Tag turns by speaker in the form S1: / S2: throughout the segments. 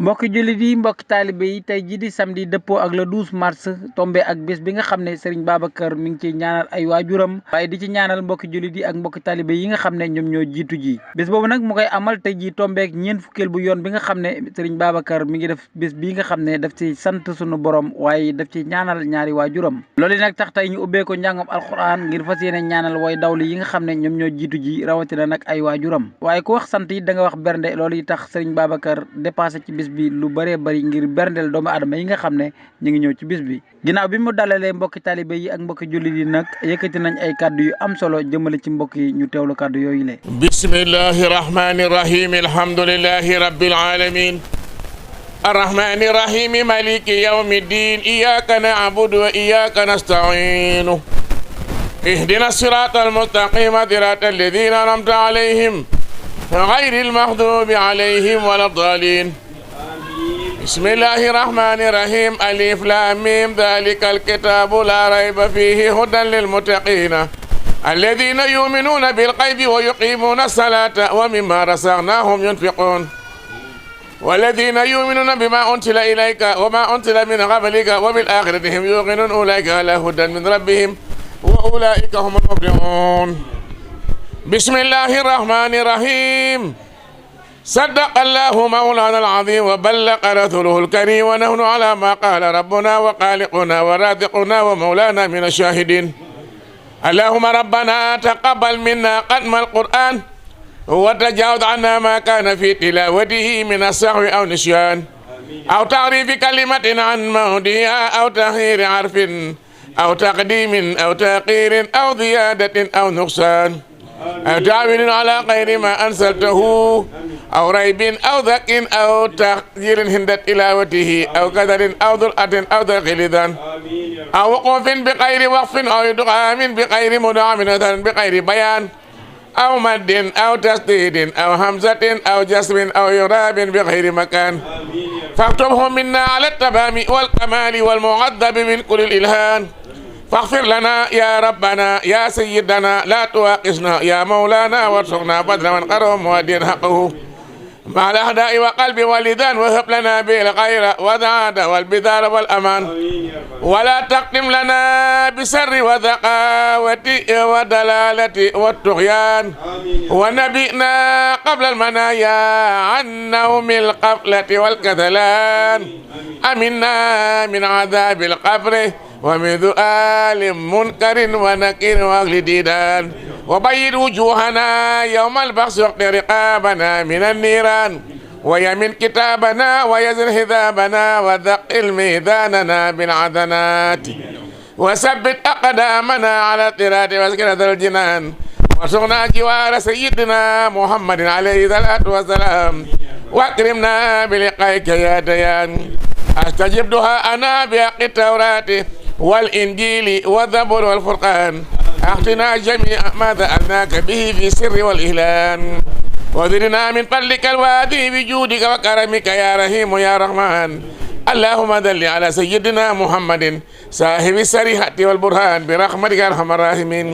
S1: mbokki jullit yi mbokki taalibe yi tey jii di samedi dëppoo ak le 12 mars tombé ak bés bi nga xam ne Serigne Babacar mi ngi ci ñaanal ay waajuram waaye di ci ñaanal mbokki jullit yi ak mbokki taalibe yi nga xam ne ñoom ñoo jiitu ji bés boobu nag mu koy amal tey jii tombé ak ñeent fukkeel bu yoon bi nga xam ne Serigne Babacar mi ngi def bés bii nga xam ne daf ci sant sunu borom waaye daf ci ñaanal ñaari waajuram loolu nag tax tey ñu ubbee ko njàngam alxuraan ngir fas yéene ñaanal way dawli yi nga xam ne ñoom ñoo jiitu ji rawatina nag ay waajuram waaye ku wax sant yi da nga wax bernde loolu yi tax Serigne Babacar dépassé ci bis bi lu bëree bëri ngir berndeel doomu aadama yi nga xam ne ñu ngi ñëw ci bis bi ginnaaw bi mu dalalee mbokki taalibe yi ak mbokki jullit yi nag yëkkati nañ ay kàddu yu am solo jëmale ci mbokk yi ñu teewlu kàddu yooyu le
S2: bismillahi rahmani rahim alhamdulillahi rabbil alamin arrahmani rahim maliki yawmi ddin iyyaka na'budu wa iyyaka nasta'in ihdina sirata almustaqim sirata alladhina an'amta alayhim غير المغضوب عليهم ولا الضالين بسم الله الرحمن الرحيم ألف لام ميم ذلك الكتاب لا ريب فيه هدى للمتقين الذين يؤمنون بالغيب ويقيمون الصلاة ومما رزقناهم ينفقون والذين يؤمنون بما أنزل إليك وما أنزل من قبلك وبالآخرة هم يوقنون أولئك على هدى من ربهم وأولئك هم المفلحون بسم الله الرحمن الرحيم صدق الله مولانا العظيم وبلغ رسوله الكريم ونحن على ما قال ربنا وخالقنا ورازقنا ومولانا من الشاهدين اللهم ربنا تقبل منا ختم القرآن وتجاوز عنا ما كان في تلاوته من السهو أو نسيان أو تعريف كلمة عن موضعها أو تغيير حرف أو تقديم أو تأخير أو زيادة أو نقصان أو تعويل على غير ما أنزلته أو ريب أو ذك أو تغيير عند تلاوته أو كدر أو ذرأة أو تغليظ أو وقوف بغير وقف أو إدغام بغير مدغم بغير بيان أو مد أو تسديد أو همزة أو جسم أو إعراب بغير مكان فاكتبه منا على التمام والكمال والمعذب من كل الإلهان فاغفر لنا يا ربنا يا سيدنا لا تواقسنا يا مولانا وارزقنا بدل من قرهم وادين حقه مع الأهداء وقلب والدان وهب لنا بالخير والسعادة والبذار والأمان ولا تقدم لنا بسر وذقاوة ودلالة والطغيان ونبئنا قبل المنايا عن نوم القفلة والكسلان أمنا من عذاب القبر ومن ذؤال منكر ونكير واغل ديدان وبيض وجوهنا يوم البعث واقض رقابنا من النيران ويمن كتابنا ويزن حذابنا وثقل ميزاننا بالعدنات وثبت أقدامنا على الصراط واسكنة الجنان وارزقنا جوار سيدنا محمد عليه الصلاة والسلام واكرمنا بلقائك يا ديان استجب دعاءنا بحق التوراة والإنجيل والزبور والفرقان أعطنا جميع ما سألناك به في السر والإعلان وذرنا من فضلك الوادي بجودك وكرمك يا رحيم يا رحمن اللهم دل على سيدنا محمد صاحب السريحة والبرهان برحمتك يا أرحم الراحمين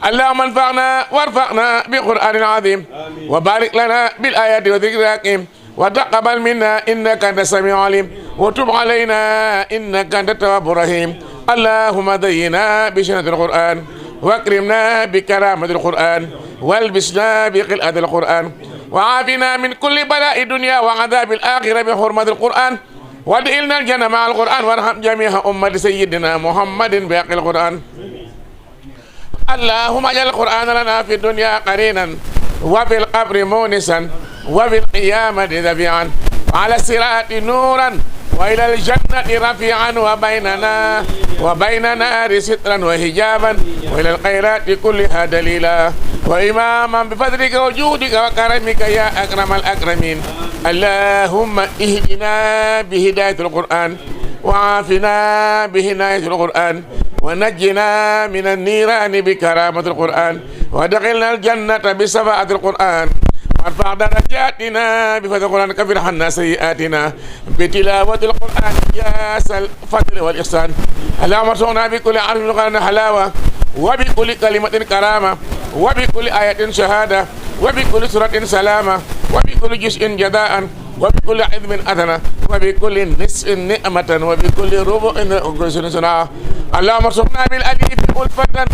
S2: اللهم انفعنا وارفعنا بالقرآن العظيم وبارك لنا بالآيات وذكر الحكيم وتقبل منا إنك أنت السميع العليم وتب علينا إنك أنت التواب الرحيم اللهم زينا بشنة القرآن واكرمنا بكرامة القرآن والبسنا بقلعة القرآن وعافنا من كل بلاء الدنيا وعذاب الآخرة بحرمة القرآن وادخلنا الجنة مع القرآن وارحم جميع أمة سيدنا محمد بحق القرآن اللهم اجعل القرآن لنا في الدنيا قرينا وفي القبر مونسا وفي القيامة دفيعا وعلى الصراط نورا وإلى الجنة رفيعا وبين نار سترا وحجابا وإلى الخيرات كلها دليلا وإماما بفضلك وجودك وكرمك يا أكرم الأكرمين اللهم اهدنا بهداية القرآن وعافنا بهداية القرآن ونجنا من النيران بكرامة القرآن وادخلنا الجنة بشفاعة القرآن وارفع درجاتنا بفضل القرآن كفر عنا سيئاتنا بتلاوة القرآن يا الفضل والإحسان اللهم ارزقنا بكل حرف من القرآن حلاوة وبكل كلمة كرامة وبكل آية شهادة وبكل سورة سلامة وبكل جزء جزاء وبكل عظم أثنى وبكل نصف نعمة وبكل ربع سنة. اللهم ارزقنا بالأليف ألفة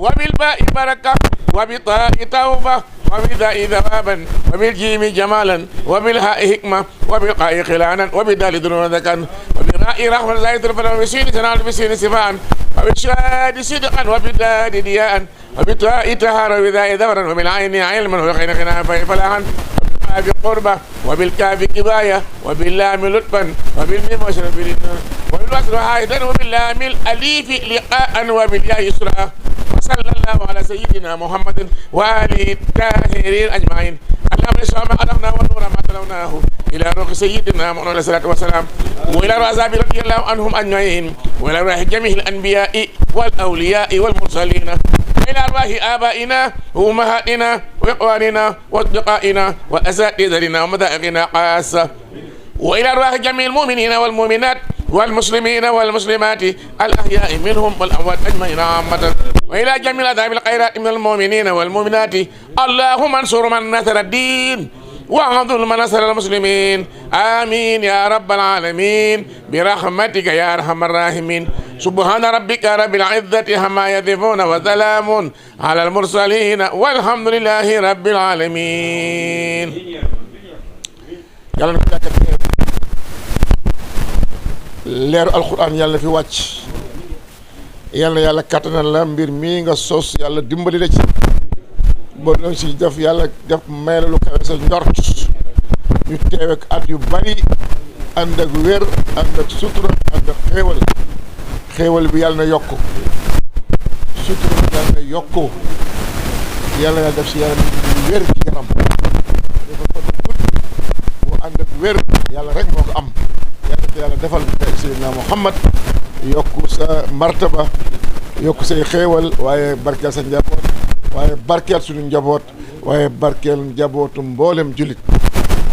S2: وبالباء بركة وبالطاء توبة وبالداء ثوابا وبالجيم جمالا وبالهاء حكمة وبالقاء خلانا وبالدال ذنون ذكا وبالراء رحمة زايد الفن وبالسين سنان وبالسين سفان وبالشاد صدقا وبالدال دياء وبالتاء تهارا وبالذاء ذورا وبالعين علما وبالخين خنافا فلاحا بقربة وبالكاف كباية وباللام لطفا وبالميم وبالوصل حائدا وباللام الأليف لقاء وبالياء يسرا. وصلى الله على سيدنا محمد وآله الطاهرين أجمعين. اللهم اشرح ما قدمنا والنور ما تلوناه إلى روح سيدنا محمد عليه الصلاة والسلام وإلى رأساب رضي الله عنهم أجمعين وإلى روح جميع الأنبياء والأولياء والمرسلين إلى أرواح آبائنا وأمهاتنا وإخواننا وأصدقائنا وأساتذتنا ومشايخنا خاصة وإلى أرواح جميع المؤمنين والمؤمنات والمسلمين والمسلمات الأحياء منهم والأموات أجمعين عامة وإلى جميع أذهاب الخيرات من المؤمنين والمؤمنات. اللهم انصر من نصر الدين واعذل من نصر المسلمين. آمين يا رب العالمين برحمتك يا أرحم الراحمين. سبحان ربك رب العزة عما يصفون وسلام على المرسلين والحمد لله رب العالمين. leeru alquran yàlla fi wàcc yàlla yàlla kattanal la mbir mii nga sos yàlla dimbali la ci ba doon si def yàlla def may la lu kawe sa njort ñu teew ak at yu bari ànd ak wér ànd ak sutura ànd ak xéewal bi yàlla na yokku sutura bi yàlla na yokku yàlla na def si yàlla na wér ci yaram dafa ko gudd bu ànd ak wér yàlla rek moo ko am. yàlla defal Seydina Muhammad yokku sa martaba yokku say xéewal waaye barkeel sa njaboot waaye barkeel suñu njaboot waaye barkeel njabootu mboolem julit.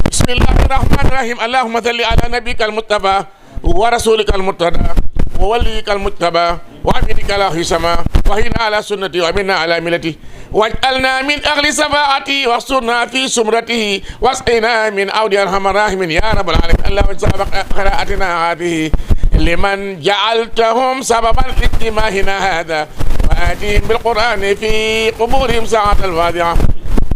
S2: bismillahi rahmani rahim. allahumma salli ala nabika almuttaba wa rasulika almurtada wa waliyika almujtaba wa abidika ala hisama wa hina ala sunnati wa minna ala millati واجعلنا من أهل سفاعته واحصرنا في سمرته واسقنا من عود أرحم الراحمين يا رب العالمين. اللهم سبق قراءتنا هذه لمن جعلتهم سببا لاجتماعنا هذا وآتهم بالقرآن في قبورهم ساعة الفاضحة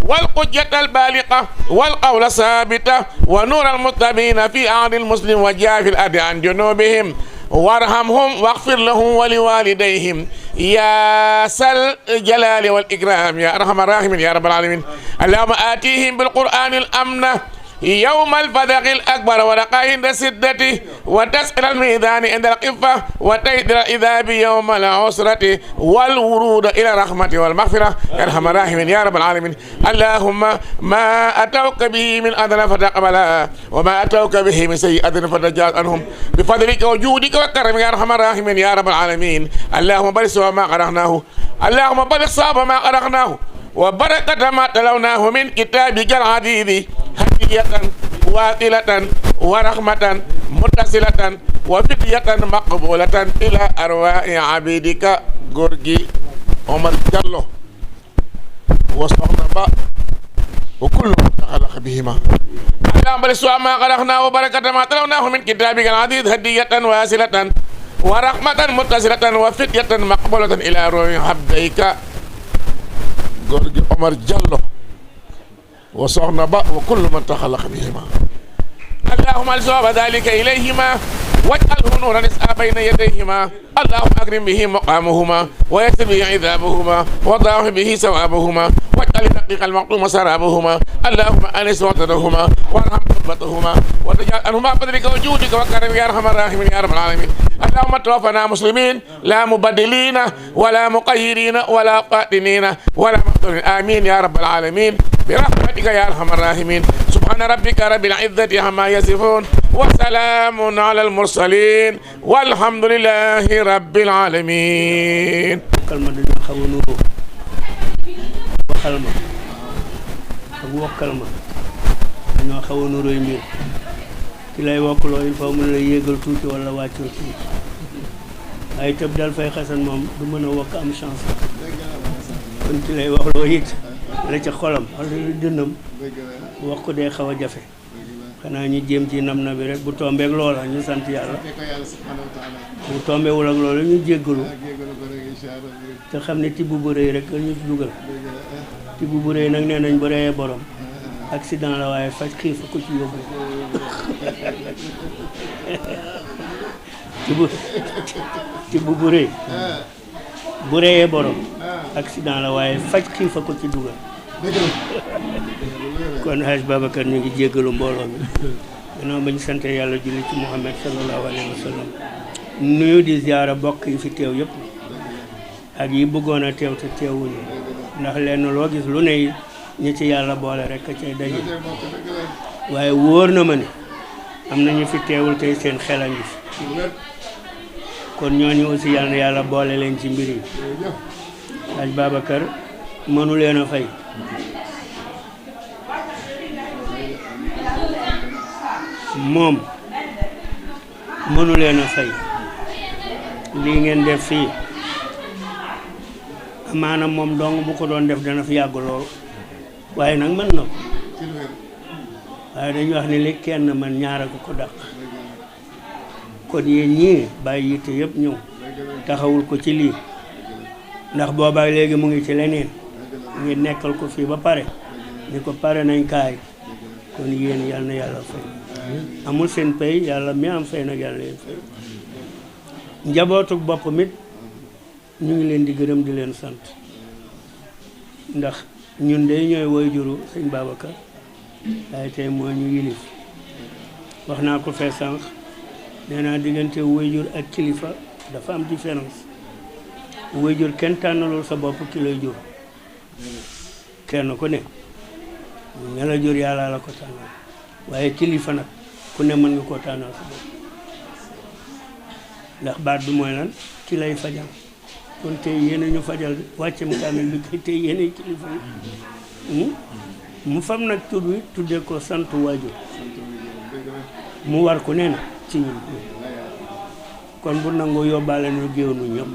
S2: والحجة البالغة والقول الثابتة ونور المتقين في أعد المسلم وجاء في الأرض عن جنوبهم وارحمهم واغفر لهم ولوالديهم يا سل الجلال والإكرام يا أرحم الراحمين يا رب العالمين. اللهم آتيهم بالقرآن الأمن يوم الفزع الأكبر ورقائد السدة وتسقل الميدان عند القفة وتيد الإذاب يوم العسرة والورود إلى الرحمة والمغفرة يا أرحم الراحمين يا رب العالمين. اللهم ما أتوك به من أذن فتقبلها وما أتوك به من سيئة فتجاوز عنهم بفضلك وجودك وكرمك يا أرحم الراحمين يا رب العالمين. اللهم بارك ما قرأناه اللهم بارك صواب ما قرأناه وبركة ما تلوناه من كتابك العزيز هدية واصلة ورحمة متصلة وفدية مقبولة إلى أرواح عبيدك غورغي عمر جالو وصحنا با وكل من تخلق بهما. اللهم بارك ما قرأناه وبركة ما تلوناه من كتابك العزيز هدية واصلة ورحمة متصلة وفدية مقبولة إلى أرواح عبيدك غورغي عمر جالو وصحنا با وكل من تخلق بهما. اللهم الزواب ذلك إليهما واجعله نورا يسعى بين يديهما. اللهم أكرم به مقامهما ويسر به عذابهما وضاعف به ثوابهما واجعل دقيق المقطوم سرابهما. اللهم أنس وطنهما وارحم قربتهما وتجعل عنهما بفضلك وجودك وكرمك يا أرحم الراحمين يا رب العالمين. اللهم توفنا مسلمين لا مبدلين ولا مقيرين ولا قاتلين ولا مقتولين. آمين يا رب العالمين برحمتك يا أرحم الراحمين. سبحان ربك رب العزة عما يصفون وسلام على المرسلين والحمد لله رب العالمين.
S3: kalma dañoo xaw a nuroo waxal ma ak wokkal ma dañoo xaw a nurooy mbir ki lay wokkaloo il faut mu lay yéegal tuuti wala wàccoo tuuti waaye tëb dal fay xasan moom du mën a wokk am chance kon ki lay waxloo it la ca xolam wala dënnam wax ko dee xaw a jafe xanaa ñu jéem ci nam na bi rek bu tombeek loola ñu sant yàlla bu tombewul ak loola ñu jéggalu te xam ne tibb bu rëy rek ñu dugal tibb bu rëy nag nee nañ bu reyee borom accident la waaye faj xiif ko ci yóbbu tibb bu rëy bu reyee borom accident la waaye faj xiif ko ci dugal kon Haj Babacar ñu ngi jéggalu mbooloo mi gannaaw ba ñu sante yàlla julli ci Muhammad sallallahu alayhi wa sallam nuyu di ziyaara bokk yi fi teew yëpp ak yi bëggoon a teew te teewuñu ndax lenn loo gis lu ne ñi ci yàlla boole rek a cay daje waaye wóor na ma ne am na ñu fi teewul tey seen xel a ngi fi kon ñooñu aussi yal na yàlla boole leen ci mbir yi Haj Babacar mënu leen a fay moom mënu leen a fay lii ngeen def fii amaana moom dong bu ko doon def dana fi yàgg lool waaye nag mën na ko waaye dañuy wax ni li kenn man ñaara ko dàq kon yéen ñii bàyyi yitte yëpp ñëw taxawul ko ci lii ndax boobaa léegi mu ngi ci leneen ngi nekkal ko fii ba pare ni ko pare nañ kaay kon yéen yal na yàlla fay amul seen pay yàlla mi am fay nag yàlla leen fay njabootuk bopp mit ñu ngi leen di gërëm di leen sant ndax ñun de ñooy woy juru sëñ Babacar waaye tey mooy ñu yilif wax naa ko fee sànq nee naa diggante woy jur ak kilifa dafa am différence woy jur kenn tànnalul sa bopp ki lay jur kenn ku ne ña la jur yàlla la ko tànnal waaye kilifa nag ku ne mën nga koo tànnal sa bopp ndax baat bi mooy lan ki lay fajal kon tey yéen ñu fajal wàccem kaamil bi kay tey yéen kilifa yi mu fam nag tur wi tuddee ko sant waajur mu war ku ne na ci ñun kon bu nangoo yóbbaale nu géew nu ñëpp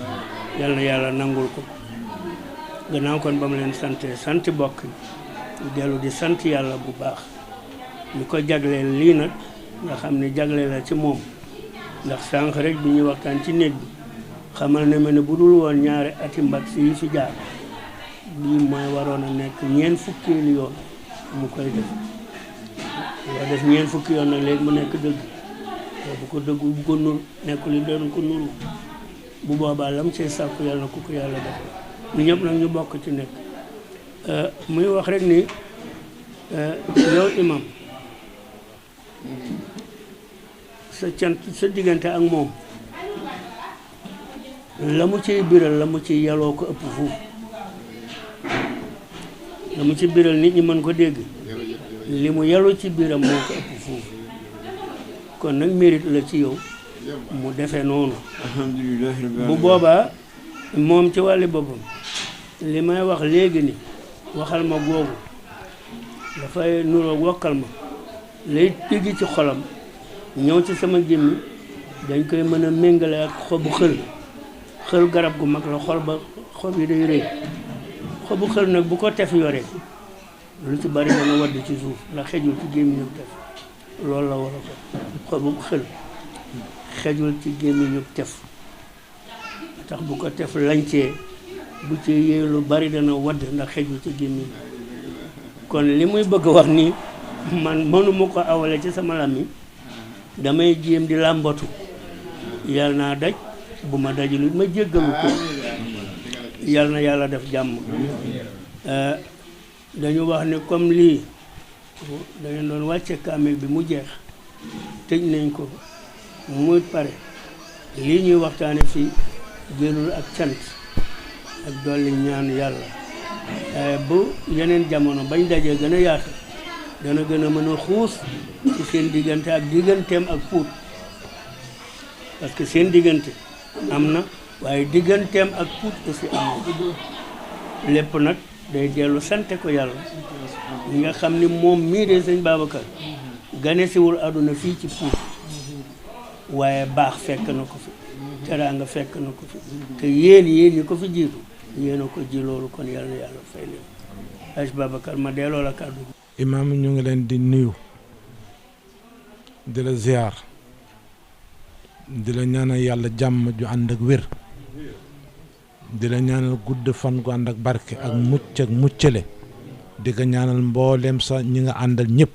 S3: yal na yàlla nangul ko gannaaw kon ba mu leen sante sant bokk dellu di sant yàlla bu baax ñu ko jagleel lii nag nga xam ne jagle la ci moom ndax sànq rek bi ñuy waxtaan ci néeg bi xamal ne ma ne bu dul woon ñaari ati mbag si yi fi jaar lii mooy waroon a nekk ñeent fukkeelu yoon mu koy def yoo def ñeent fukki yoon nag léegi mu nekk dëgg bu ko dëgg bu ko nur nekkul li doon ko nuru bu boobaa lam see sàkku yàlla ku ko yàlla def ñu ñëpp nag ñu bokk ci nekk muy wax rek ni yow imam sa cant sa diggante ak moom la mu ciy biral la mu ci yaloo ko ëpp fuuf la mu ci biral nit ñi mën ko dégg li mu yalu ci biram moo ko ëpp fuuf kon nag mérite la ci yow mu defee noonu bu boobaa moom ci wàlli boppam li may wax léegi ni waxal ma googu dafay nuroo wokkal ma lay digg ci xolam ñëw ci sama gémmi dañ koy mën a méngale ak xobu xël garab gu mag la xob yi day rëy xobu xël nag bu ko tef yoree lu ci bari dana wadd ci suuf ndax xejul ci gémmiñu tef loolu la war a ko xobu xël xejul ci gémmiñu tef tax bu ko tef lañcee bu ci yee lu bari dana wadd ndax xejul ci gémmiñ kon li muy bëgg wax nii man mënuma ko awale ci sama làmmiñ damay jéem di làmbatu yal naa daj bu ma dajul ma jéggalu ko yal na yàlla def jàmm dañu wax ni comme lii dañu doon wàcce kaamil bi mu jeex tëj nañ ko muy pare lii ñuy waxtaane fii jëlul ak cant ak dolli ñaan yàlla bu yeneen jamono bañ dajee gën a yaatu dana gën a mën a xuus ci seen diggante ak digganteem ak Pout parce que seen diggante am na waaye digganteem ak Pout aussi am na lépp nag day dellu sante ko yàlla ñi nga xam ni moom mii de sëñ Babacar ganesiwul àdduna fii ci Pout waaye baax fekk na ko fi teraanga fekk na ko fi te yéen ñi ko fi jiitu yéen a ko ji loolu kon yàlla na yàlla fay leen Haj Babacar ma delloo la kàddu gi.
S4: imaam ñu ngi leen di nuyu di la ziar di la ñaanal yàlla jàmm ju ànd ak wér di la ñaanal gudd fan gu ànd ak barke ak mucc ak muccale di ko ñaanal mboolem sa ñi nga àndal ñëpp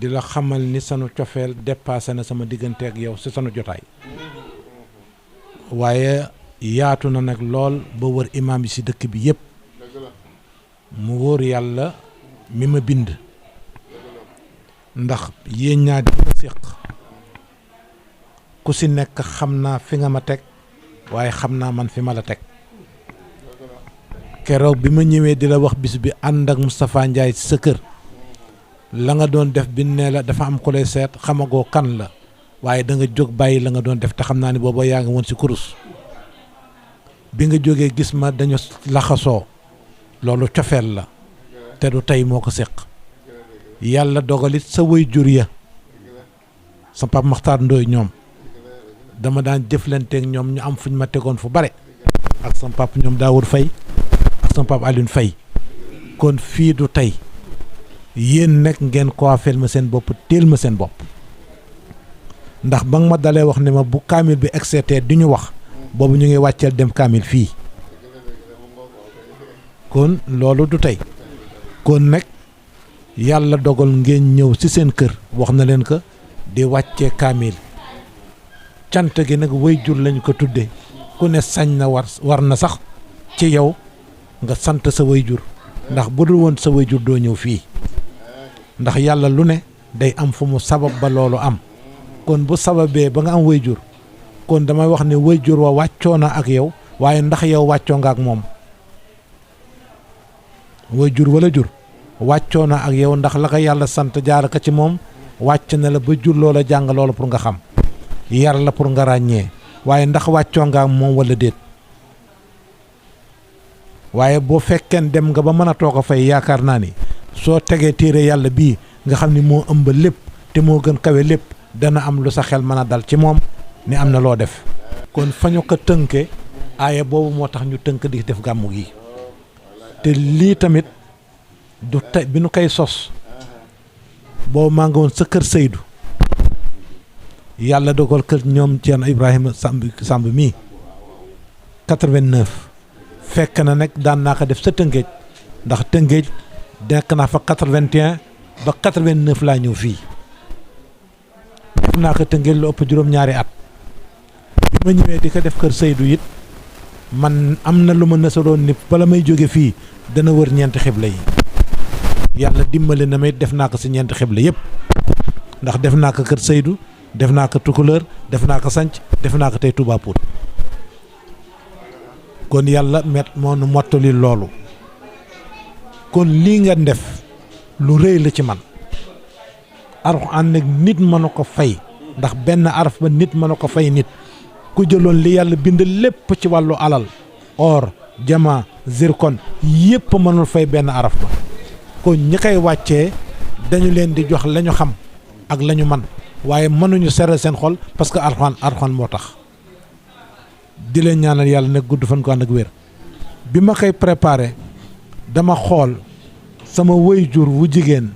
S4: di la xamal ni sanu cofeel dépassé na sama diggante ak yow si sanu jotaay waaye yaatu na nag lool ba wër imaam yi si dëkk bi yëpp mu wóor yàlla mi ma bind ndax yéen ñaar di ma séq ku si nekk xam naa fi nga ma teg waaye xam naa man fi ma la teg keroog bi ma ñëwee di la wax bis bi ànd ak Moustapha Ndiaye ci sa kër la nga doon def bi ne la dafa am ko lay seet xamagoo kan la waaye da nga jóg bàyyi la nga doon def te xam naa ni booba yaa ngi woon ci kurus bi nga jógee gis ma dañu laxasoo loolu cofeel la te du tey moo ko séq yàlla dogalit sa way jur ya sa pap Maxtaar Ndooy ñoom dama daan jëflanteek ñoom ñu am fuñ ma tegoon fu bare ak sama pap ñoom Daawur Fay ak sama pap Alioune Fay kon fii du tey yéen nekk ngeen coiffeel ma seen bopp teel ma seen bopp ndax ba nga ma dalee wax ne ma bu kaamil bi excité di ñu wax boobu ñu ngi wàcceel dem kaamil fii kon loolu du tey kon nag yàlla dogal ngeen ñëw ci seen kër wax na leen ko di wàccee kaamil cant gi nag way jur lañ ko tudde ku ne sañ na war na sax ci yow nga sant sa way jur ndax bu dul woon sa way jur doo ñëw fii ndax yàlla lu ne day am fu mu sabab ba loolu am kon bu sababee ba nga am way jur kon damay wax ne way jur wa wàccoo na ak yow waaye ndax yow wàccoo nga ak moom way jur wala jur wàccoo na ak yow ndax la ko yàlla sant jaar ka ci moom wàcc na la ba jur loola jàng loola pour nga xam yar la pour nga ràññee waaye ndax wàccoo nga ak moom wala déet waaye boo fekkeen dem nga ba mën a toog a fay yaakaar naa ni soo tegee téere yàlla bii nga xam ni moo ëmb lépp te moo gën kawe lépp dana am lu sa xel mën a dal ci moom ni am na loo def kon fa ñu ko tënke aaya boobu moo tax ñu tënk di def gàmmu gi te lii tamit du tey bi nu koy sos boobu maa nga woon sa kër Seydou yàlla dogal kër ñoom Ceerno Ibrahima Samb mii 89 fekk na nag daan naa ko def sa Tëngéej ndax Tëngéej nekk naa fa 81 ba 89 laa ñëw fii def naa ko Tëngéej lu ëpp juróom-ñaari at bi ma ñëwee di ko def kër Seydou it man am na lu ma nasaroon ni bala may jóge fii dana wër ñeenti xibla yi yàlla dimbali na may def naa ko si ñeenti xibla yëpp ndax def naa ko kër Seydou def naa ko Tukulóor def naa ko Sanc def naa ko tey Touba Pout kon yàlla moo nu mottali loolu kon lii nga def lu rëy la ci man Alxuraan nag nit mënu ko fay ndax benn araf ba nit mënu ko fay nit ku jëloon li yàlla bind lépp ci wàllu alal or jama zircon yépp mënul fay benn araf ba kon ñi koy wàccee dañu leen di jox la ñu xam ak la ñu man waaye mënuñu seral seen xol parce que Alxuraan moo tax di leen ñaanal yàlla nag gudd fan ko ànd ak wér bi ma koy préparé dama xool sama waajur wu jigéen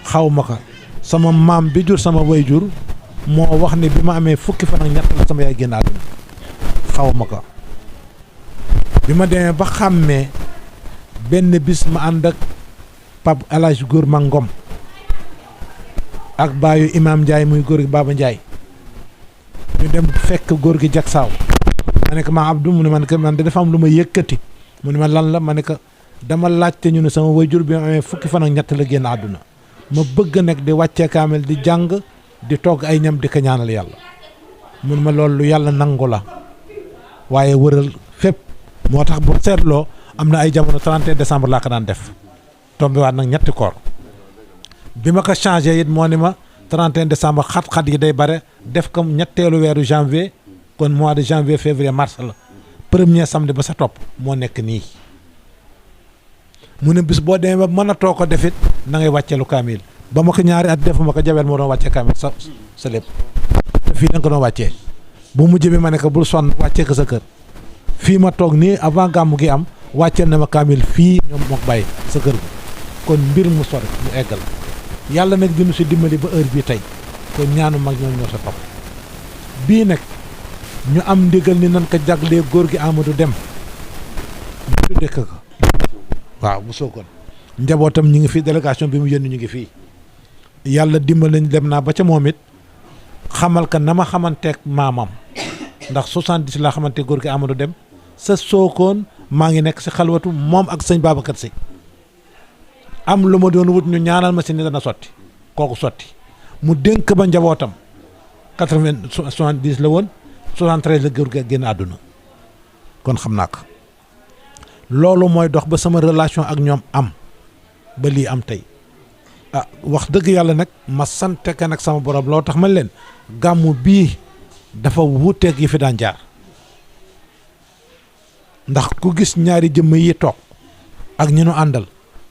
S4: xaw ma ko sama maam bi jur sama waajur moo wax ne bi ma amee fukki fan ak ñett la sama yaay génn àdduna xaw ma ko bi ma demee ba xàmmee benn bis ma ànd ak Pape El Hadj Góor ma Ngom ak baayu Imaam Ndiaye muy góor gi Baba Ndiaye ñu dem fekk góor gi Jaksaaw ma ne ko ma Abdou mu ne man que man dafa am lu ma yëkkati mu ne ma lan la ma ne ko dama laajte ñu ne sama waajur bi ma amee fukki fan ak ñett la génn àdduna ma bëgg nag di wàccee kaamel di jàng di togg ay ñam di ko ñaanal yàlla mun ma loolu lu yàlla nangu la waaye wëral fépp moo tax bu seetloo am na ay jamono 31 décembre laa ko daan def tombé waat nag ñetti koor bi ma ko changé it moo ni ma 31 décembre xat-xat yi day bare def ko ñetteelu weeru janvier kon mois de janvier février mars la premier samedi ba sa topp moo nekk nii mu ne bis boo demee ba mën a too ko defit na ngay wàcceelu kaamil ba ma ko ñaari at defuma ko jabel moo doon wàccee kaamil sa lépp te fii da nga ko doon wàccee bu mujj bi ma ne ko bul sonn wàccee ko sa kër fii ma toog nii avant gàmmu gi am wàcceel na ma kaamil fii ñoom mook bàyyi sa kër gi kon mbir mu sori mu eggal yàlla nag dinu si dimbali ba heure bii tey kon ñaanu mag ñoo sa topp bii nag ñu am ndigal ni nan ko jaglee góor gi Amadou Deme ñu tudde ko waaw bu Sokone njabootam ñu ngi fii délégation bi mu yónni ñu ngi fii yàlla dimbal nañ dem naa ba ca moom it xamal ka na ma xamanteeg maamam ndax 70 laa xamante góor gi Amadou Deme sa Sokone maa ngi nekk si xalwatu moom ak sëñ Babacar Sy am lu ma doon wut ñu ñaanal ma si ni dana sotti kooku sotti mu dénk ba njabootam 70 la woon 73 la góor gi génn àdduna kon xam naa ko loolu mooy dox ba sama relation ak ñoom am ba lii am tey wax dëgg yàlla nag ma sante ka nag sama borom loo tax man leen gàmmu bii dafa wuuteeg yi fi daan jaar ndax ku gis ñaari jëmm yi toog ak ñi nu àndal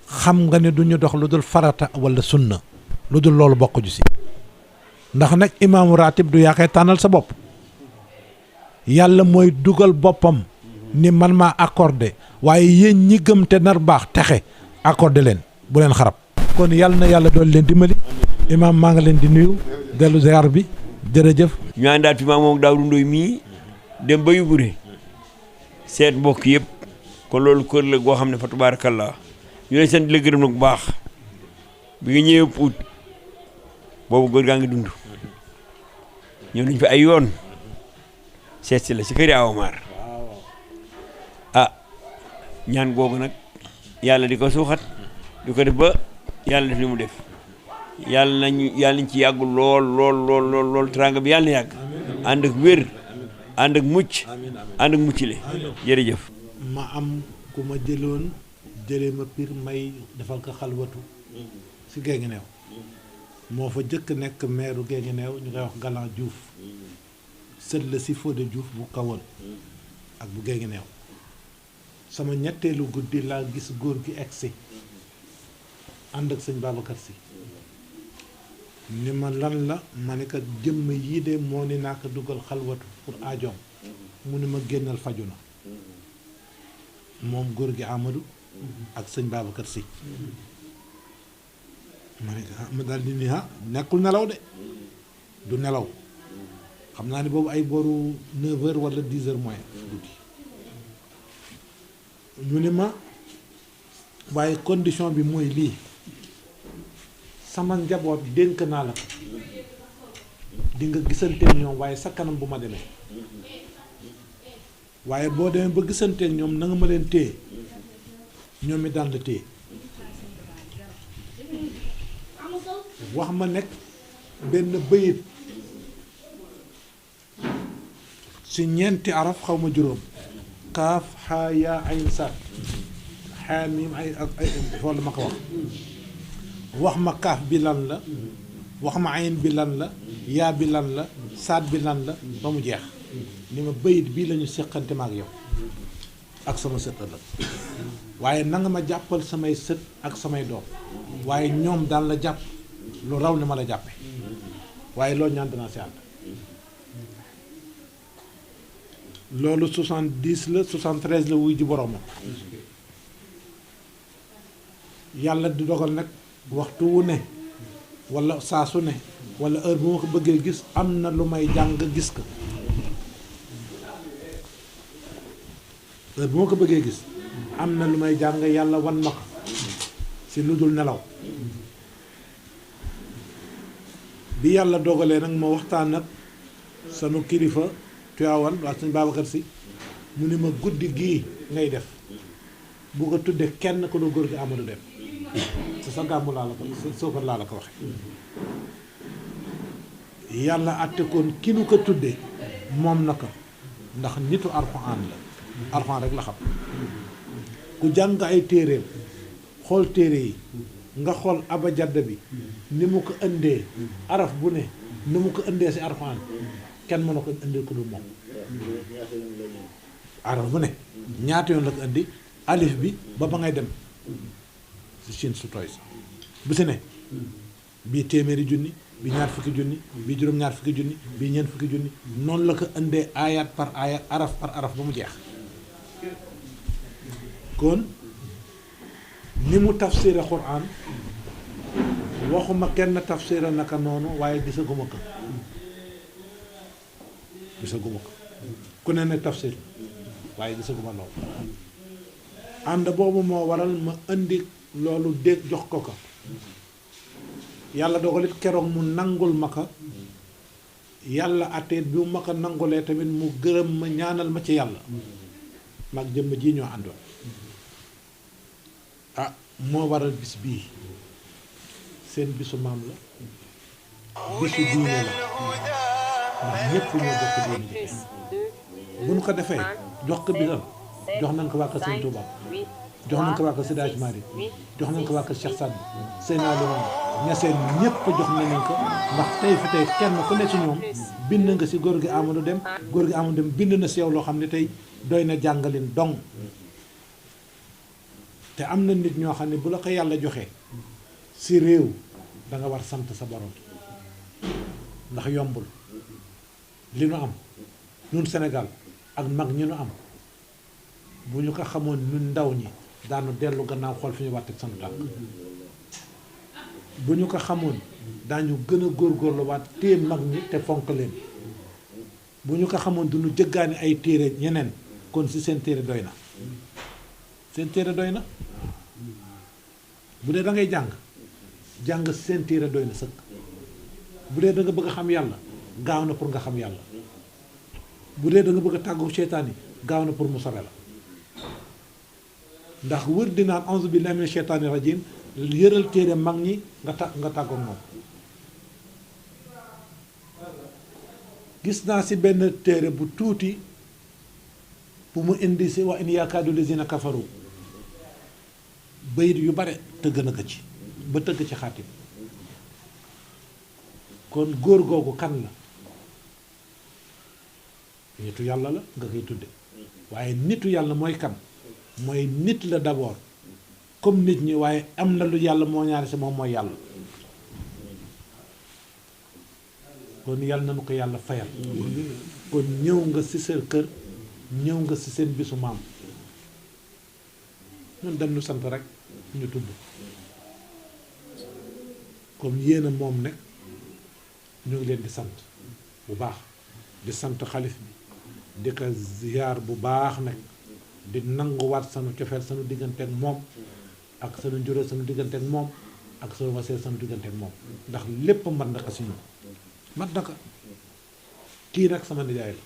S4: xam nga ne du ñu dox lu dul farata wala sunna lu dul loolu bokk ju si ndax nag imaamu ratib du yaa koy tànnal sa bopp yàlla mooy dugal boppam ni man maa accordé waaye yéen ñi gëm te nar baax texe accordé leen bu leen xarab kon yàlla na yàlla doon leen dimbali imaam maa nga leen di nuyu dellu ziar bi jërëjëf
S3: ñu àndaat fi maa moom Daawdu Ndoy mii dem ba Yugure seet mbokk yëpp kon loolu kër la goo xam ne fa tabaarakallaa ñu lay sant di la gërëm nag bu baax bi nga ñëwee Pout boobu góor gaa ngi dund ñëw nañ fi ay yoon seet si la si kër Awa Mar ñaan googu nag yàlla di ko suuxat di ko def ba yàlla def li mu def yàlla nañ ci yàgg lool teraanga bi yàlla na yàgg ànd ak wér ànd ak mucc ànd ak mucc le jërëjëf
S4: ma am ku ma jëlee ma Pire may defal ko xalwatu si Guinguinéo moo fa jëkk nekk maire Guinguinéo ñu koy wax Galan Diouf sët la si Fodé Diouf bu kawoon ak bu Guinguinéo sama ñetteelu guddi laa gis góor gi egsi ànd ak sëñ Babacar Sy ni ma lan la ma ne ko jëmm yii de moo ni naa ko dugal xalwatu pour aajoom mu ni ma génnal faju na moom góor gi Amadou ak sëñ Babacar Sy ma ne ma daal di ni nekkul nelaw de du nelaw xam naa ni boobu ay booru 9h wala 10h moins guddi ñu ni ma waaye condition bi mooy lii sama njaboot dénk naa la ko di nga gisanteeg ñoom waaye sa kanam bu ma demee waaye boo demee ba gisanteeg ñoom na nga ma leen téye ñoom it daan la téye wax ma nekk benn bëyit si ñeenti araf xaw ma juróom kaaf xaa yaa ayn saat xaa miim ay fool ma ko wax ma kaaf bi lan la wax ma ayn bi lan la yaa bi lan la saat bi lan la ba mu jeex ni ma bayit bii lañu séqante ma ak yow ak sama sët ëllëg waaye nanga ma jàppal samay sët ak samay doom waaye ñoom daan la jàpp lu raw ni ma la jàppe waaye loolu ñaan danaa si ànd loolu 70 la 73 la wuy ji boromam yàlla di dogal nag waxtu wu ne wala saa su ne wala heure bu ma ko bëggee gis am na lu may jàng gis ko heure bu ma ko bëggee gis am na lu may jàng yàlla wan ma ko si lu dul nelaw bi yàlla dogalee nag ma waxtaan nag sanu kilifa Tiwaawan waa sëñ Babacar Sy mu ni ma guddi gii ngay def bu ko tuddee kenn ko du góor gi Amadou Deme sa gàmmu laa la ko Sokone laa la ko waxe yàlla àtte koon ki nu ko tuddee moom na ko ndax nitu Alxuraan la Alxuraan rek la xam ku jàng ay téereem xool téere yi nga xool abajadda bi ni mu ko indee araf bu ne ni mu ko indee si Alxuraan kenn mën na ko indil ko du moom araf bu ne ñaata yoon la ko indi alif bi ba ngay dem si Chine su tooy sax bu si ne bii téeméeri junni bi ñaar fukki junni bi juróom-ñaar fukki junni bi ñeent fukki junni noonu la ko indee ayat par ayat araf par araf ba mu jeex kon ni mu tafsire Qur'an waxuma kenn tafsira naka noonu waaye gisaguma ko ku ne ne tafsir waaye gisaguma loolu ànd boobu moo waral ma indi loolu dégg jox ko yàlla dogalit keroog mu nangul ma ko yàlla atteet bi mu ma ko nangulee tamit mu gërëm ma ñaanal ma ci yàlla mag jëmm ji ñoo àndoon ah moo waral bis bii seen bisu maam la bisu diine la ndax ñëpp ñoo bokk diine ji bu ñu ko defee jox ko bisam jox nañ ko waa kër Sëñ Tuuba jox nañ ko waa kër Seydi Hadji Malick jox nañ ko waa kër Cheikh Sadou Seydina Limamou Ñaseen ñëpp jox nañ ko ndax tey fi tey kenn ku ne ci ñoom bind nga si góor gi Amadou Dem bind na si yow loo xam ne tey doy na jàngalin dong te am na nit ñoo xam ne bu la ko yàlla joxee si réew da nga war sant sa borom ndax yombul li nu am ñun Sénégal ak mag ñi nu am bu ñu ko xamoon ñun ndaw ñi daanu dellu gannaaw xool fi ñu wàtte sanu tànk bu ñu ko xamoon daañu gën a góorgóorlu waat téye mag ñi te fonk leen bu ñu ko xamoon du ñu jëggaani ay téere ñeneen kon si seen téere doy na seen téere doy na bu dee da ngay jàng si seen téere doy na sëkk bu dee da nga bëgg a xam yàlla gaaw na pour nga xam yàlla bu dee da nga bëgg a tàggu seytaan yi gaaw na pour mu sore la ndax wër di naan auzu billahi mina sheytaani rajim yëral téere mag ñi nga tàggoog moom gis naa si benn téere bu tuuti bu mu indi si wa in yaakaadu lazina kafaru bayit yu bare tëgg na ko ci ba tëgg ci xaatim kon góor googu kan la nitu yàlla la nga koy tudde waaye nitu yàlla mooy kan mooy nit la d'abord comme nit ñi waaye am na lu yàlla moo ñaari si moom mooy yàlla kon yàlla na nu ko yàlla fayal kon ñëw nga si seen kër ñëw nga si seen bisu maam ñun dem nu sant rek ñu tudd comme yéen a moom nekk ñu ngi leen di sant bu baax di sant xalif bi di ko ziyaar bu baax nag di nanguwaat sanu cofeel sanu digganteeg moom ak sanu njuréel sanu digganteeg moom ak sanu wasee sanu digganteeg moom ndax lépp mat na ko si ñun mat na ko kii nag sama nijaay la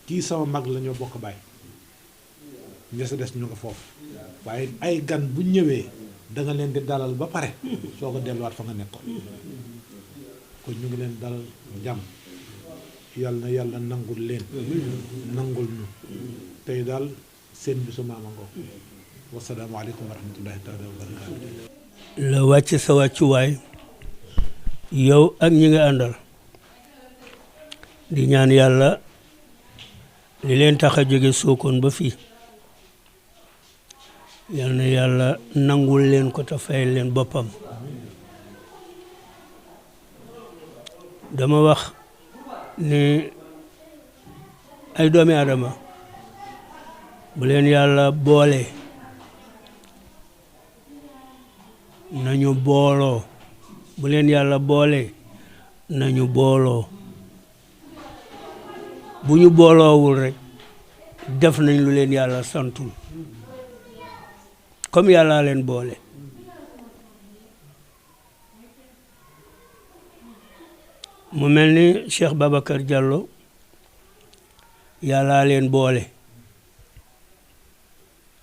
S4: kii sama mag la ñoo bokk bàyyi ña sa des ñu nga foofu waaye ay gan bu ñëwee da nga leen di dalal ba pare soo ko delluwaat fa nga nekkoon kon ñu ngi leen dalal jàmm yàlla na yàlla nangul leen nangul ñu tey daal seen bisu maama ngoo wasalaamaaleykum wa rahmatullahi taala wa barakaatu
S3: la wàcc sa wàccuwaay yow ak ñi nga àndal di ñaan yàlla li leen tax a jóge Sokone ba fii yal na yàlla nangul leen ko te fayal leen boppam dama wax ne ay doomi aadama bu leen yàlla boole nañu booloo bu leen yàlla boole nañu booloo bu ñu booloowul rek def nañ lu leen yàlla santul comme yàlla leen boole mu mel ni Cheikh Babacar Diallo yàlla leen boole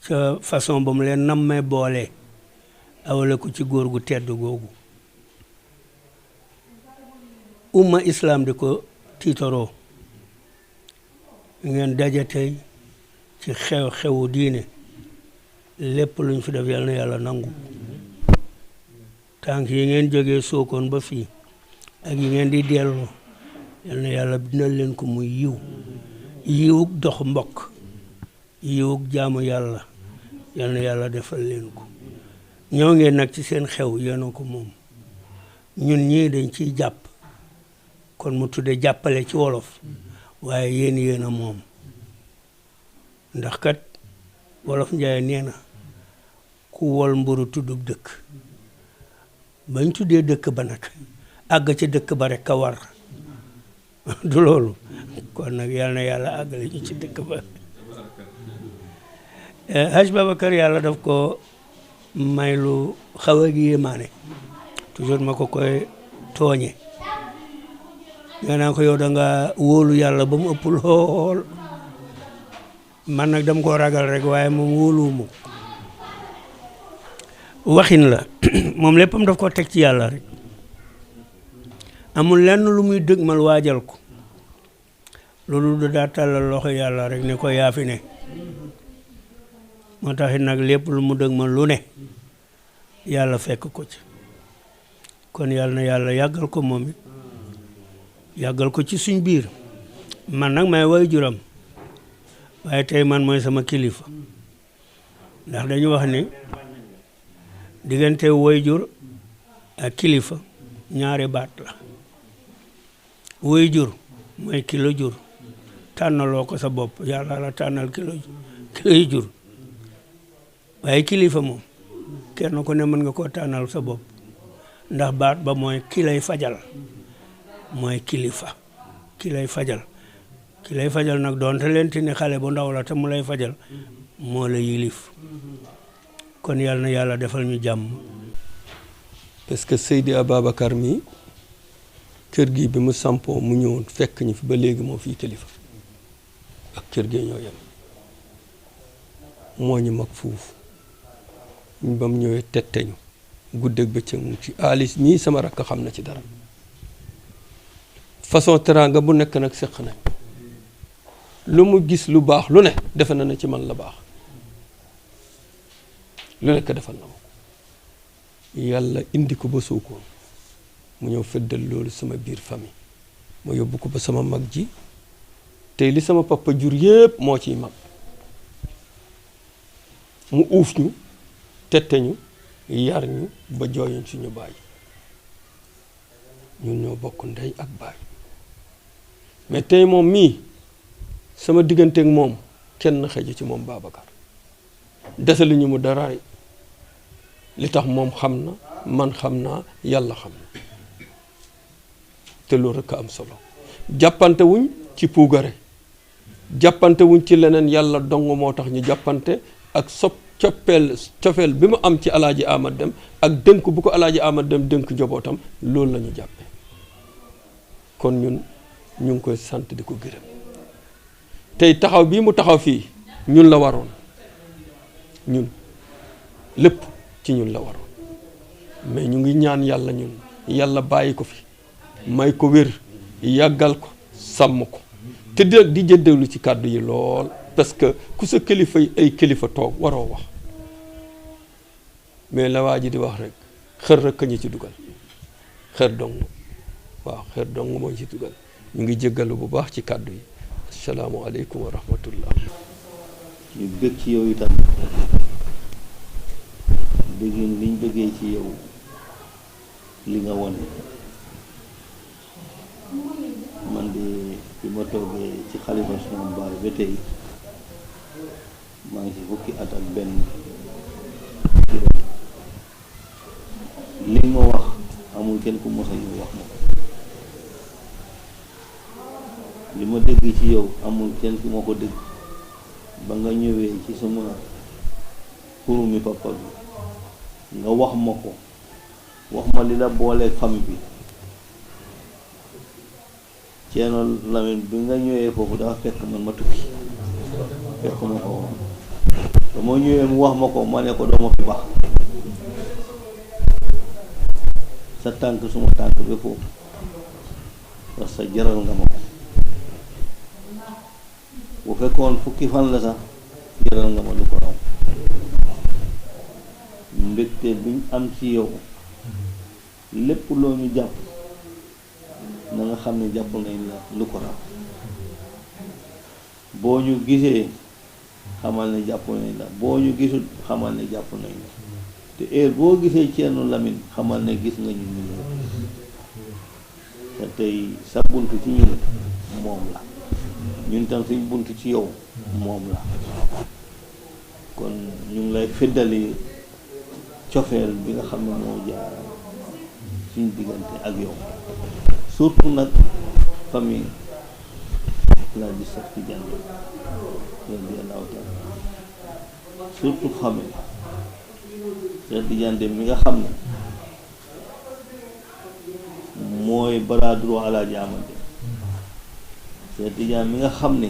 S3: ca façon ba mu leen nammee boole awale ko ci góor gu tedd googu umma islam di ko tiitaroo ngeen daje tey ci xew-xewu diine lépp luñ fi def yal na yàlla nangu tànk yi ngeen jógee Sokone ba fii ak yi ngeen di delloo yal na yàlla bindal leen ko muy yiwug dox mbokk yiwug jaamu yàlla yal na yàlla defal leen ko ñëw ngeen nag ci seen xew yéena ko moom ñun ñii dañ ciy jàpp kon mu tudde jàppale ci wolof waaye yéen a moom ndax kat wolof njaay nee na ku wol mburu tuddub dëkk bañ tuddee dëkk ba nag àgg ci dëkk ba rek ka war du loolu kon nag yal na yàlla àggale ñu ci dëkk ba Haj Babacar yàlla daf ko may lu xaw a yéemaane toujours ma ko koy tooñe nga naan ko yow da nga wóolu yàlla ba mu ëpp lool man nag dama koo ragal rek waaye moom wóoluwuma waxin la moom léppam daf ko teg ci yàlla rek amul lenn lu muy dëgmal waajal ko loolu da daa tàllal loxo yàlla rek ne ko yaa fi ne moo taxit nag lépp lu mu dëgmal lu ne yàlla fekk ko ci kon yàlla na yàlla yàggal ko moom it yàggal ko ci suñ biir man nag may way juram waaye tey man mooy sama kilifa ndax dañu wax ni diggante waajur ak kilifa ñaari baat la waajur mooy ki la jur tànnaloo ko sa bopp yàlla la tànnal ki lay jur waaye kilifa moom kenn ku ne mën nga koo tànnal sa bopp ndax baat ba mooy ki lay fajal mooy kilifa ki lay fajal nag doonte lenti ni xale bu ndaw la te mu lay fajal moo la yilif kon yàlla na yàlla defal ñu jàmm.
S5: parce que Seydi Ababacar mi kër gi bi mu sampoo mu ñëwoon fekk ñu fi ba léegi moo fii kilifa ak kër gi ñoo yem moo ñu mag fuuf ba mu ñëwee tetteñu guddeeg bëccëg mu ci Alice mii sama rakk xam na ci dara façon teraanga bu nekk nag seq nañ lu mu gis lu baax lu ne defe na ne ci man la baax lu nekk defal na ma ko yàlla indi ko ba Sokone mu ñëw feddal loolu sama biir famille ma yóbbu ko ba sama mag ji tey li sama papa jur yépp moo ciy mag mu uuf ñu tette ñu yar ñu ba jooyuñ suñu baay ñun ñoo bokk ndey ak baay mais tey moom mii sama digganteeg moom kenn xëju ci moom Babacar desali ñu mu dara li tax moom xam na man xam naa yàlla xam na te loolu rekk am solo jàppante wuñ ci puugare jàppante wuñ ci leneen yàlla dong moo tax ñu jàppante ak cofeel bi mu am ci alaaji Amad Dem ak dënk bu ko alaaji Amad Dem dënk njabootam loolu la ñu jàppe kon ñun ñu ngi koy sant di ko gërëm tey taxaw bii mu taxaw fii ñun la waroon ñun lépp ci ñun la waroon mais ñu ngi ñaan yàlla ñun yàlla bàyyi ko fi may ko wér yàggal ko sàmm ko te di jëddewlu ci kàddu yi lool parce que ku sa kilifa yi ay kilifa toog waroo wax mais la waa ji di wax rek xër rek ñu ci dugal xër dong waaw xër dong moo ci dugal ñu ngi jéggalu bu baax ci kàddu yi asalaamaaleykum wa rahmatullah
S6: ñu bëgg ci yow itam bëggin liñ bëggee ci yow li nga wone man de bi ma toogee ci xalifa sama baay ba tey maa ngi ci fukki at ak benn li ma wax amul kenn ku mos a ñëw wax ma ko li ma dégg ci yow amul kenn ku ma ko dégg ba nga ñëwee ci sama xurumi papa bi nga wax ma ko wax ma li la booleeg famille bi Ceerno Lamin bi nga ñëwee foofu dafa fekk man ma tukki fekk ma ko ba ma ñëwee mu wax ma ko ma ne ko doo ma fi baax sa tànk suma tànk ba foofu parce que jaral nga ma ko bu fekkoon fukki fan la sax jaral nga ma lu ko raw mbégte biñ am ci yow lépp loo ñu jàpp na nga xam ne jàpp nañ la lu ko raw boo ñu gisee xamal ne jàpp nañ la boo ñu gisul xamal ne jàpp nañ la te heure boo gisee Ceerno Lamin xamal ne gis nga ñu ñu te tey sa bunt ci ñun moom la ñun tam suñ bunt ci yow moom la kon ñu ngi lay feddali cofeel bi nga xam ne moo jaar suñu diggante ak yow surtout nag famille la di Cheikh Tidiane radiyallahu taala surtout famille Cheikh Tidiane mi nga xam ne mooy bras droit Alaaji Amady Cheikh Tidiane mi nga xam ne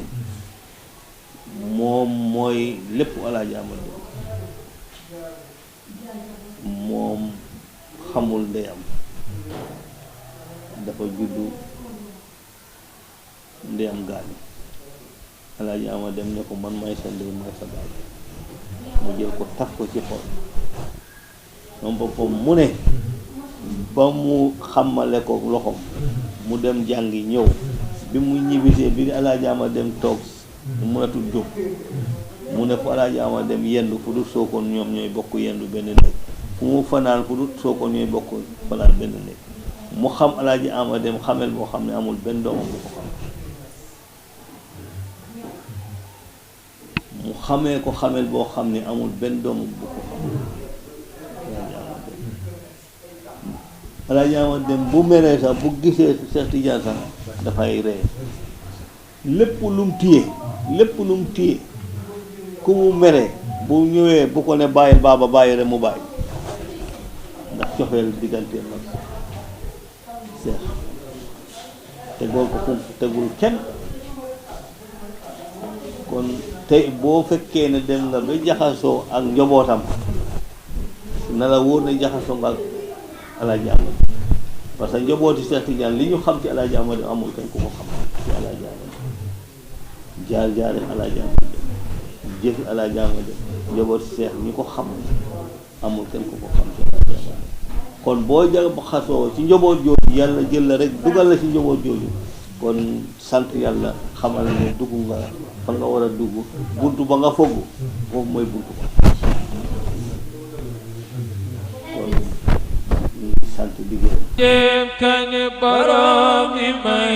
S6: moom mooy lépp Alaaji Amady moom xamul ndeyam dafa juddu ndeyam gaañu Alaaji Amady dem ne ko man may sa ndey may sa baay mu jël ko taf ko ci xol moom boppam mu ne ba mu xamale ko loxoom mu dem jàngi ñëw bi mu ñibbisee bi Alaaji Amady dem toog mënatul jóg mu ne fu Alaaji Amady dem yendu fu dul Sokone ñoom ñooy bokk yendu benn néeg fu mu fanaan fu dul Sokone ñooy bokk fanaan benn néeg mu xam Alaaji Amady dem xamel boo xam ne amul benn doomam bu ko xam mu xamee ko xamel boo xam ne amul benn doomam bu ko xam Alaaji Amady dem bu meree sax bu gisee Cheikh Tidiane sax dafay ree lépp lu mu téye ku mu meree bu ñëwee bu ko ne bàyyi baaba bàyyi rek mu bàyyi ndax cofeel diggante mag Cheikh tegoo ko fu tegul kenn kon tey boo fekkee ne dem nga ba jaxasoo ak njobootam na la wóor ne jaxasoo nga ak Alaaji Amady parce que njobooti Cheikh Tidiane li ñu xam ci Alaaji Amady amul kenn ku ko xam ci Alaaji Amady jaar-jaare Alaaji Amady jëfi Alaaji Amady njobooti Cheikh ñi ko xam amul kenn ku ko xam ci Alaaji Amady kon boo jaxasoo ci njoboot jooju yàlla jël la rek dugal la ci njoboot jooju kon sant yàlla xamal ne dugg nga fa nga war a dugg buntu ba nga fogg foofu mooy buntu ba kon sant liggéey
S7: jéem kañ boroomi may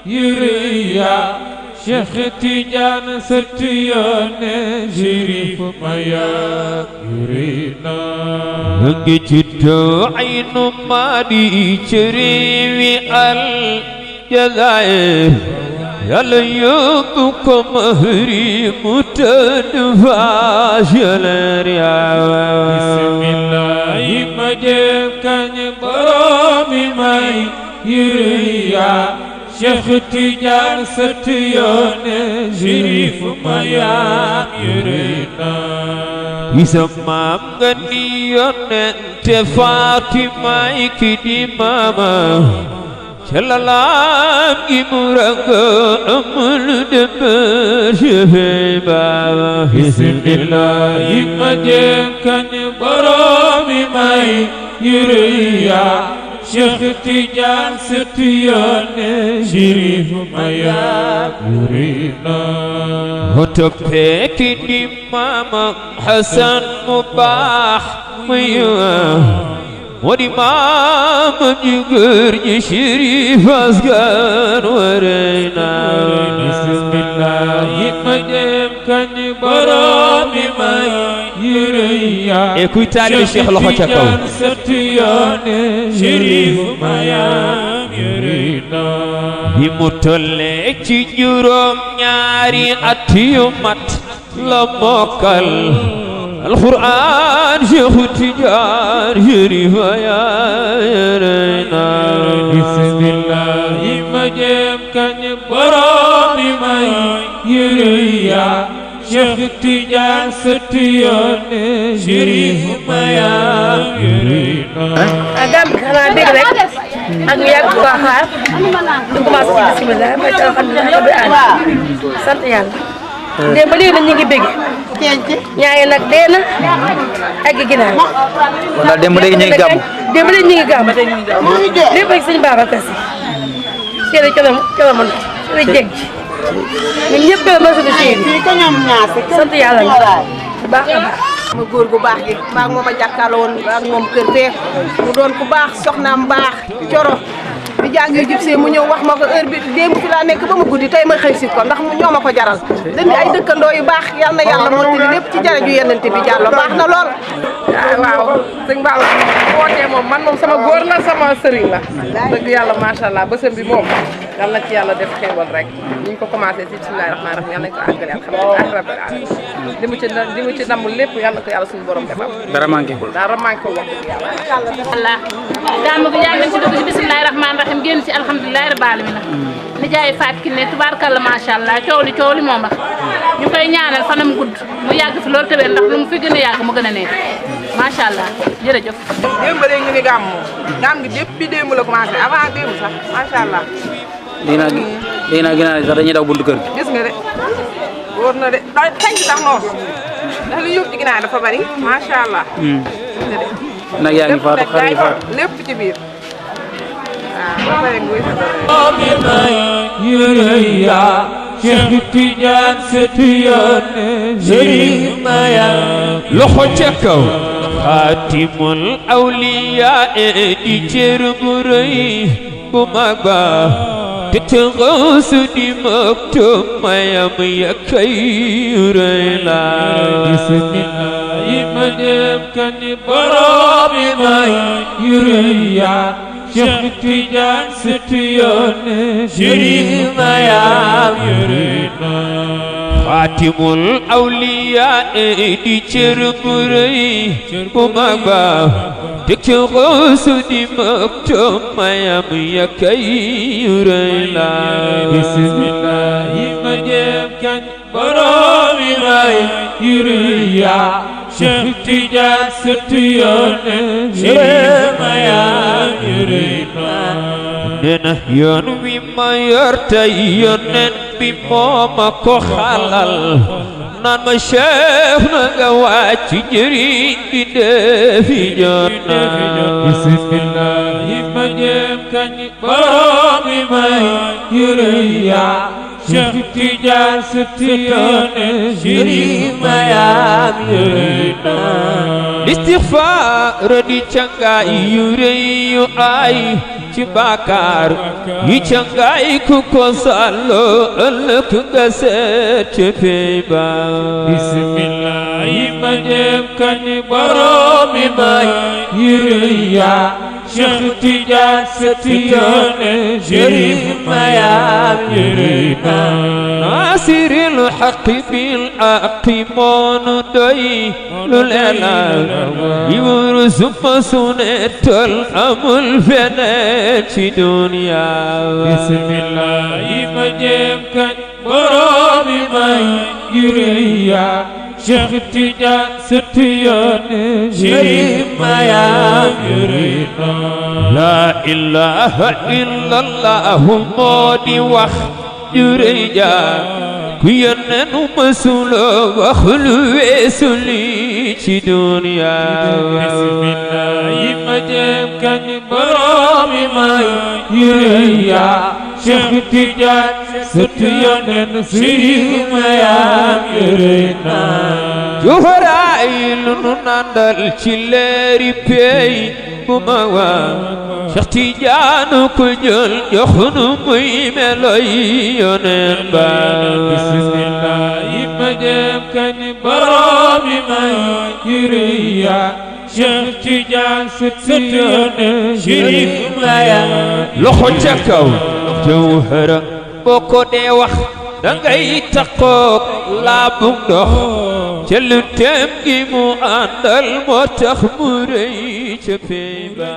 S7: yuriya Cheikh Tidiane sët yoone Chérif Maya yurina ngi ci aynu madi Chérif al Jazair yàlla yóbbu ko mahri mu tëdd faas yàlla yaa bismillahi ma jéem kañ boroomi may yuriya Cheikh Tidiane sët yoone Chérif Maya yurina isa maam nga ni yonente Fatima ki di mama Chalalam gi muranga amul demer Cheikh Baba bismillahi ma jéem kañ boroomi may yuriya Cheikh Tidiane sët yoone Chérif Maya yurina hoto peki di mama Hassan mu baax Wadi mama jigéer ñi Chérif askan warena bismillahi ma jéem kañ boroomi may yuriya
S5: et kuy taalibe Cheikh loxo ca kaw
S7: sët yoone Chérif Maya yurina bi mu tolle ci juróom ñaari at yu mat la mokkal Al-Qur'an Cheikh Tidiane Chérif Maya yurina bismillahi ma jéem kañ boroomi may yuriya Cheikh Tidiane sët yoone Chérif Maya yurina
S8: Gambi xanaa dégg rek ak ñu yàgg ko xaar ñu commencé ci bismillah ba ci alhamdulilah rabbil alamin sant yàlla démb ba léegi nag ñu ngi bégg ñaari nag dee na ak ginaar
S1: kon daal démb léegi ñu ngi gàmm
S8: démb léegi ñu ngi gàmm lépp rek sëñ Babacar Si seede colo man seede jeg ñun ñëpp ma suñu seede sant yàlla bu baax a baax
S9: ma góor gu baax gi maa ngi moom a jàkkaarloo woon ak moom kër fee mu doon ku baax soxnaam baax coro bi jàng yu jub see mu ñëw wax ma ko heure bi démb fi laa nekk ba mu guddi tey ma xëy si ko ndax ñoo ma ko jaral dañu ay dëkkandoo yu baax yal na yàlla mottali lépp ci jara ju yennante bi jàllo baax na lool
S10: waaw sëñ Balla wootee moom man moom sama góor la sama sëriñ la dëgg yàlla macha allah bësam bi moom yal na ci yàlla def xéewal rek ñu ngi ko commencé ci bismillahi rahmaani rahim yal nañu ko àggale alhamdulilah rabbil alamin li mu ci namm lépp yal na ko yàlla suñu borom defal
S1: dara manqué ko wax
S10: dëgg yàlla
S11: Allah gàmmu gi yàgg nañ ci dugg ci bismillahi rahmaani rahim génn ci alhamdulilahi rabbil alamin ni jaay faat ki ne tubaarkalla macha allah coow li moom wax ñu koy ñaanal fanam gudd mu yàgg fi loolu tëwee ndax lu mu fi gën a yàgg mu gën a nekk macha allah jërëjëf.
S10: démb léegi ñu ni gàmmu gi depuis démb la commencé avant démb sax macha allah.
S1: léegi nag sax dañuy daw buntu kër gi.
S10: gis nga de wóor na de sañ sax noonu ndax li yóbbu ci ginnaaw dafa bari macha allah.
S1: nag yaa ngi faatu xar yi faatu
S10: lépp ci biir waaw ba pare nguy sa
S7: Cheikh Tidiane Setiane Serigne Maya loxo ca kaw xaatimul awliya di cër bu rëy bu mag ba te tëngoosu di maktum mayam ya kay rëy la bismillah yi ma dem kan borom yi may yu rëy ya Cheikh Tidiane Setiane Serigne Maya xaatimul awliya di cër bu rëy bu mag ba teg ci xoosu di maktum mayam ya kay rëy la bismillah yi ma jëm kañ borom yi may yu rëy ya Cheikh Tidiane Setiane Serigne Maya nena yoon wi ma yor tey yonent bi moo ma ko xalal naan ma Cheikh na nga wàcc njëriñ bi defi jot na bismillah yi ma jëm kañ borom yi may yërëy ya Cheikh Tidiane Setiane Serigne Maya yërëy na istighfar di cangaay yu rëy yu ay ci bàkkaar yi cangaay ku ko sàllo ëllëg nga seet ci pey ba bismillah yi ma jëm kañ borom yi may yu rëy ya Cheikh Tidiane Setiane Serigne Maya yërëy na nasiril haqqi bil haqqi moonu doy lu leela yi wuru suma sunetal amul feneen ci dunya bismillah yi ma jëm kañ borom yi may yu rëy ya Cheikh Tidiane Setiane Serigne Maya yërëy na la ilaha illallah moo di wax ju rëy ja ku yónnee nu mësuloo wax lu weesu lii ci dunya bismillah yi ma jëm kañ borom yi may yu rëy ya Cheikh Tidiane Setiane Serigne Maya yërëy na juharaay lu nu nandal ci leeri pey bu ma waa Cheikh Tidiane ko jël jox nu muy meloy yoneen ba bismillah yi ma jëm kañ borom yi may yu rëy ya Cheikh Tidiane Setiane Serigne Maya loxo ca kaw jawhara boo ko dee wax dangay takkook laabu ndox ca lu tem gi mu àndal moo tax mu rëy ca pey ba